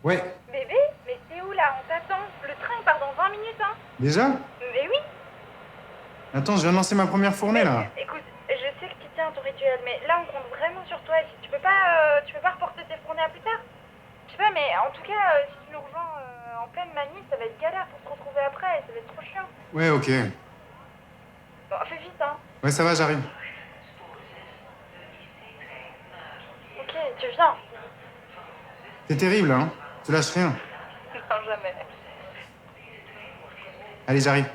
Ouais. Bébé, mais c'est où là? On t'attend. Le train il part dans 20 minutes, hein. Déjà? Mais oui. Attends, je viens de lancer ma première fournée là. Écoute, je sais que tu tiens à ton rituel, mais là on compte vraiment sur toi. Et si tu peux pas reporter tes fournées à plus tard. Je sais pas, mais en tout cas, si tu nous rejoins en pleine manie, ça va être galère pour se retrouver après et ça va être trop chiant. Ouais, ok. Bon, fais vite, hein. Ouais, ça va, j'arrive. Ok, tu viens. T'es terrible, hein? Tu lâches rien. Non, jamais. Allez, j'arrive.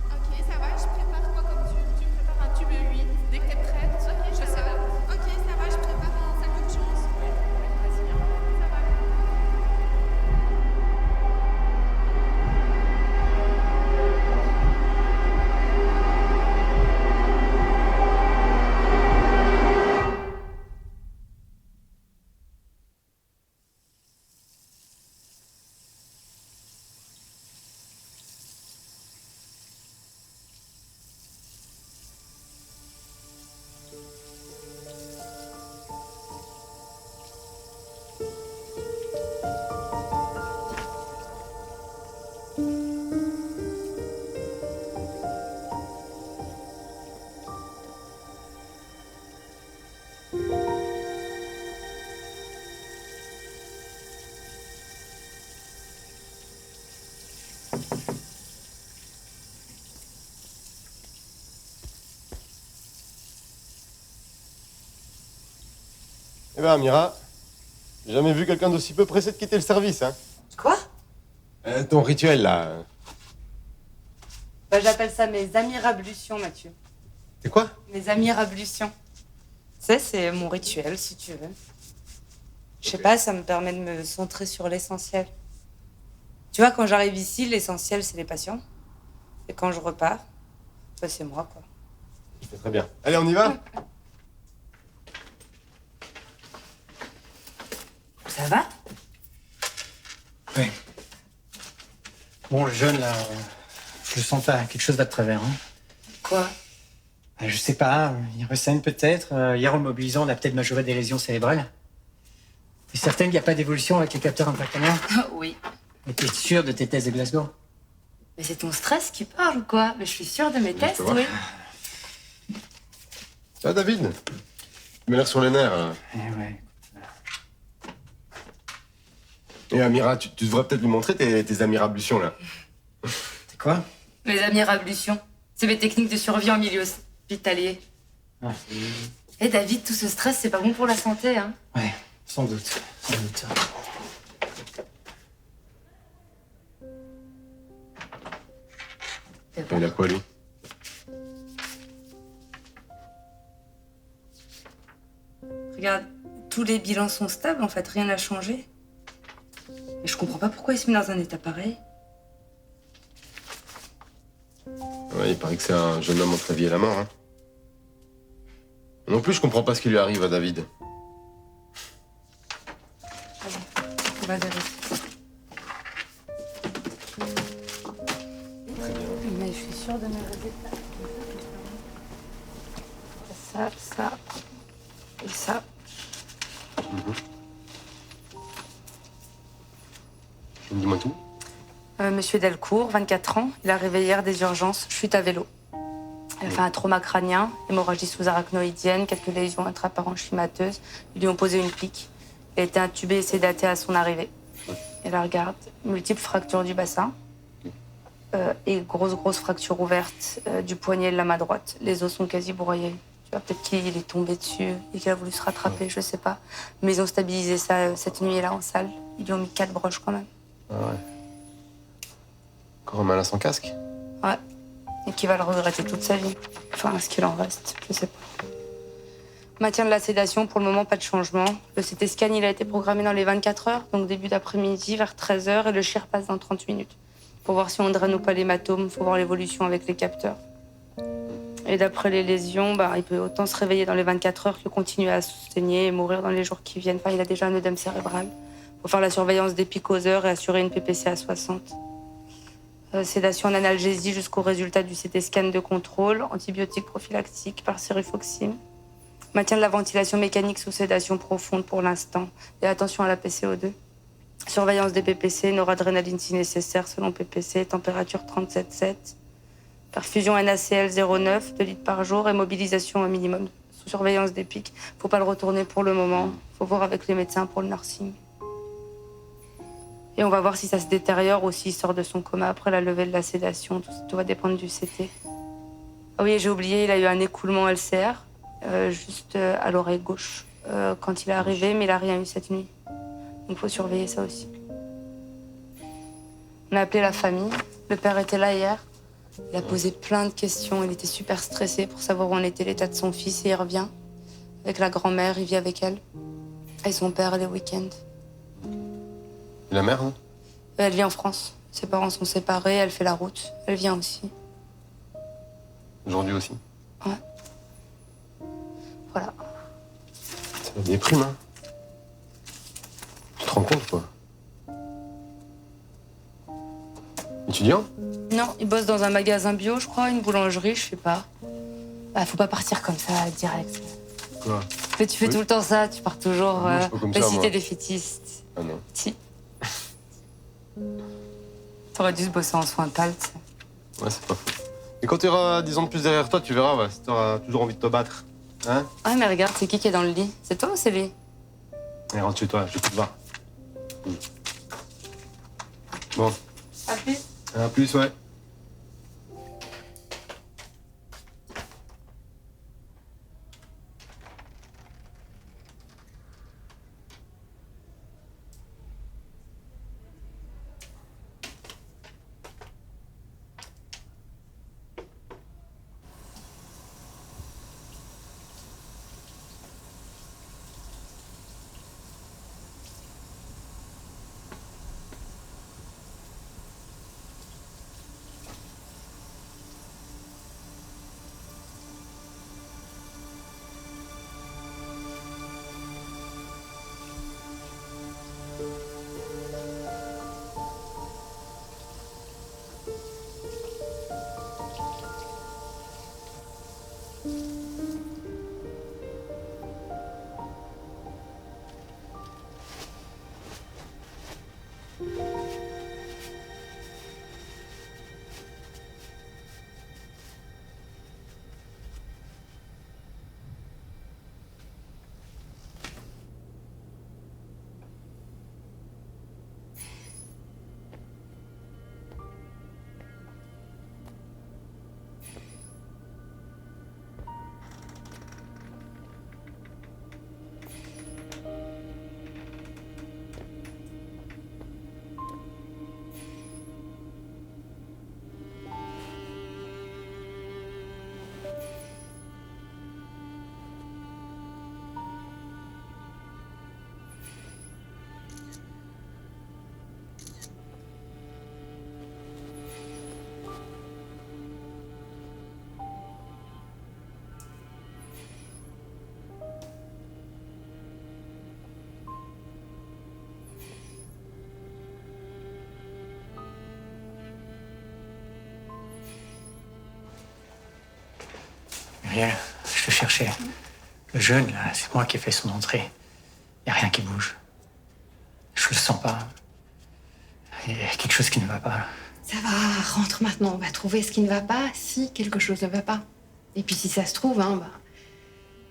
Ok, ça va, je prépare quoi comme tube? Tu me prépares un tube 8. Dès que t'es prête, ok, je sais. Ok, ça va, je prépare un sac d'urgence. Oui, vas-y, hein. Ça va. Eh ben, Amira, j'ai jamais vu quelqu'un d'aussi peu pressé de quitter le service, hein. Quoi? Ton rituel, là. Bah, j'appelle ça mes amirablutions, Mathieu. C'est quoi? Mes amirablutions. Tu sais, c'est mon rituel, si tu veux. Je sais pas, ça me permet de me centrer sur l'essentiel. Tu vois, quand j'arrive ici, l'essentiel, c'est les patients. Et quand je repars, bah, c'est moi, quoi. Je fais très bien. Allez, on y va? Ça va? Oui. Bon, le jeune, là, je le sens pas. Quelque chose va de travers. Hein. Quoi? Je sais pas. Il ressaigne peut-être. Hier, en le mobilisant, on a peut-être majoré des lésions cérébrales. T'es certaine qu'il n'y a pas d'évolution avec les capteurs intracrâniens? Oui. Mais t'es sûre de tes tests de Glasgow? Mais c'est ton stress qui parle ou quoi? Mais je suis sûre de mes tests, peux voir. oui. Ça va, David? Tu m'as l'air sur les nerfs, hein. Eh ouais. Et Amira, tu devrais peut-être lui montrer tes amirablutions, là. C'est quoi? Mes amirablutions. C'est mes techniques de survie en milieu hospitalier. Ah, Et David, tout ce stress, c'est pas bon pour la santé, hein. ouais, sans doute, sans doute. Il a quoi, lui? Regarde, tous les bilans sont stables, en fait, rien n'a changé. Mais je comprends pas pourquoi il se met dans un état pareil. Ouais, il paraît que c'est un jeune homme entre la vie et la mort, hein. Non plus, je comprends pas ce qui lui arrive à David. Allez, on va vérifier. Mais je suis sûre de mes résultats. Ça et ça. Dis-moi tout. Monsieur Delcourt, 24 ans, il est arrivé hier des urgences, chute à vélo. Il a fait un trauma crânien, hémorragie sous-arachnoïdienne, quelques lésions intraparenchymateuses. Ils lui ont posé une pique. Il a été intubé et sédaté à son arrivée. Et là, regarde, multiples fractures du bassin et grosse fracture ouverte du poignet et de la main droite. Les os sont quasi broyés. Tu vois, peut-être qu'il est tombé dessus et qu'il a voulu se rattraper, je sais pas. Mais ils ont stabilisé ça cette nuit-là en salle. Ils lui ont mis 4 broches quand même. Ah ouais. Encore un malin sans casque? Ouais. Et qui va le regretter toute sa vie. Enfin, ce qu'il en reste, je sais pas. Maintien de la sédation, pour le moment, pas de changement. Le CT scan, il a été programmé dans les 24 heures, donc début d'après-midi, vers 13 h, et le chir passe dans 30 minutes. Pour voir si on draine ou pas l'hématome, faut voir l'évolution avec les capteurs. Et d'après les lésions, il peut autant se réveiller dans les 24 heures que continuer à se saigner et mourir dans les jours qui viennent. Enfin, il a déjà un œdème cérébral. Faut faire la surveillance des pics aux heures et assurer une PPC à 60. Sédation en analgésie jusqu'au résultat du CT scan de contrôle, antibiotiques prophylactiques par cérifoxime. Maintien de la ventilation mécanique sous sédation profonde pour l'instant. Et attention à la PCO2. Surveillance des PPC, noradrénaline si nécessaire selon PPC, température 37,7. Perfusion NaCl 0,9, 2 litres par jour et mobilisation au minimum. Sous surveillance des pics. Faut pas le retourner pour le moment. Faut voir avec les médecins pour le nursing. Et on va voir si ça se détériore ou s'il sort de son coma après la levée de la sédation. Tout va dépendre du CT. Ah oui, j'ai oublié, il a eu un écoulement LCR, juste à l'oreille gauche, quand il est arrivé, mais il n'a rien eu cette nuit. Donc il faut surveiller ça aussi. On a appelé la famille. Le père était là hier. Il a posé plein de questions. Il était super stressé pour savoir où en était l'état de son fils et il revient. Avec la grand-mère, il vit avec elle. Et son père les week-ends. Et la mère, hein? Elle vit en France. Ses parents sont séparés, elle fait la route. Elle vient aussi. Aujourd'hui aussi. Ouais. Voilà. C'est la déprime, hein? Tu te rends compte, quoi? Étudiant? Non, il bosse dans un magasin bio, je crois, une boulangerie, je sais pas. Faut pas partir comme ça, direct. Quoi? Mais tu fais tout le temps ça, tu pars toujours Non, je suis pas comme la ça, cité moi. défaitiste. Ah non. Si. T'aurais dû se bosser en soins pâles, tu sais. Ouais, c'est pas faux. Et quand tu auras 10 ans de plus derrière toi, tu verras, ouais, si t'auras toujours envie de te battre. Hein? Ouais, mais regarde, c'est qui est dans le lit? C'est toi ou c'est lui? Allez, rentre chez toi, je vais te voir. Bon. À plus. À plus, ouais. Muriel, je te cherchais. Le jeune, là, c'est moi qui ai fait son entrée. Y a rien qui bouge. Je le sens pas. Il y a quelque chose qui ne va pas. Ça va, rentre maintenant. On va trouver ce qui ne va pas si quelque chose ne va pas. Et puis si ça se trouve,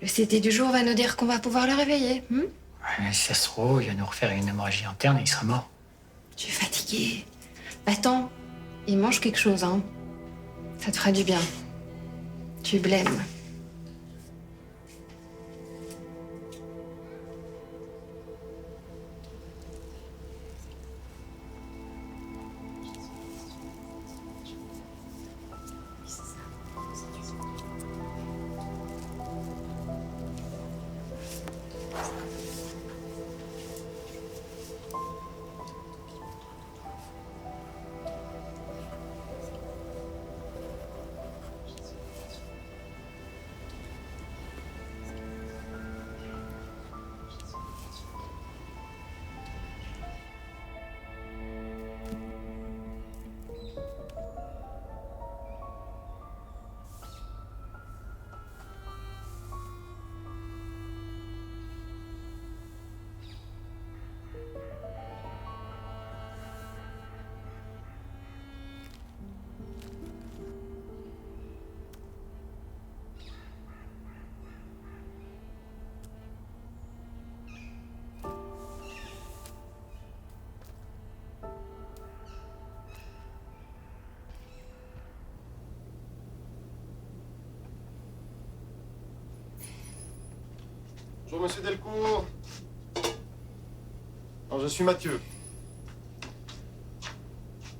le CT du jour va nous dire qu'on va pouvoir le réveiller. Ouais, si ça se trouve, il va nous refaire une hémorragie interne et il sera mort. Tu es fatigué. Attends, il mange quelque chose, Ça te fera du bien. Tu blêmes. Bonjour, monsieur Delcourt. Alors, je suis Mathieu.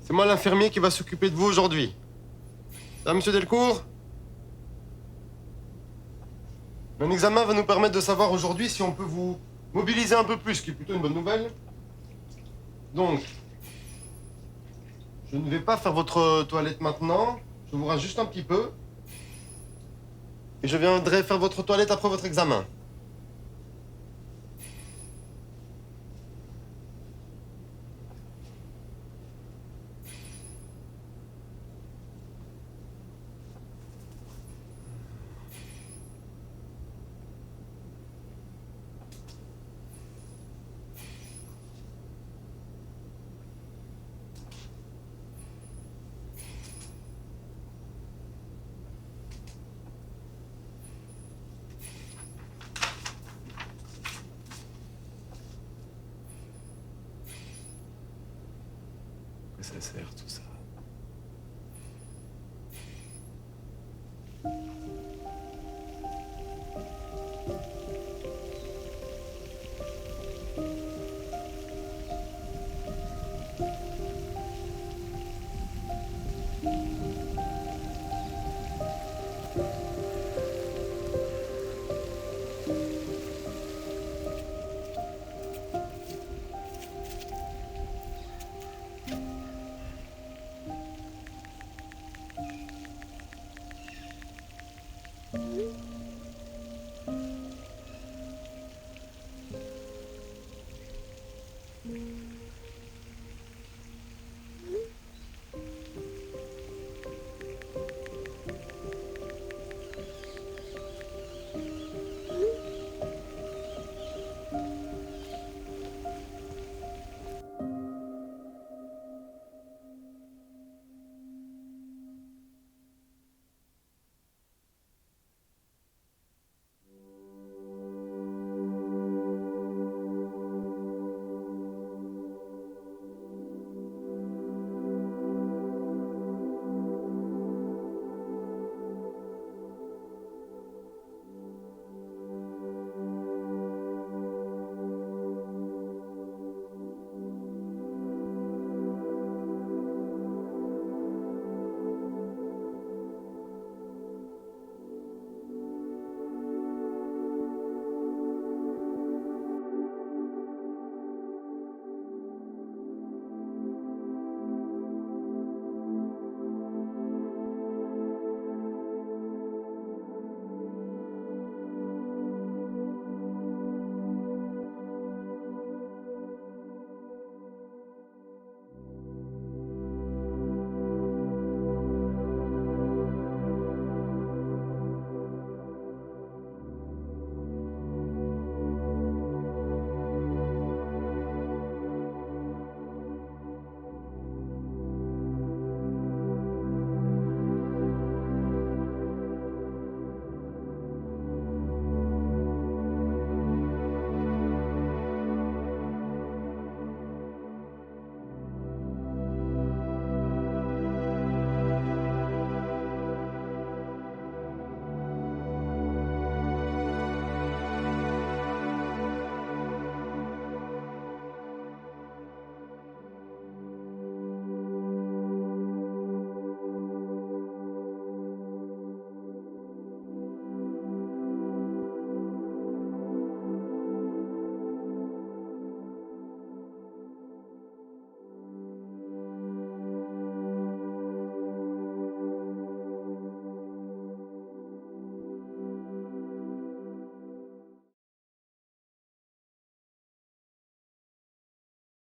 C'est moi l'infirmier qui va s'occuper de vous aujourd'hui. Ça, monsieur Delcourt? Un examen va nous permettre de savoir aujourd'hui si on peut vous mobiliser un peu plus, ce qui est plutôt une bonne nouvelle. Donc, je ne vais pas faire votre toilette maintenant. Je vous rince juste un petit peu. Et je viendrai faire votre toilette après votre examen. Ça sert tout ça.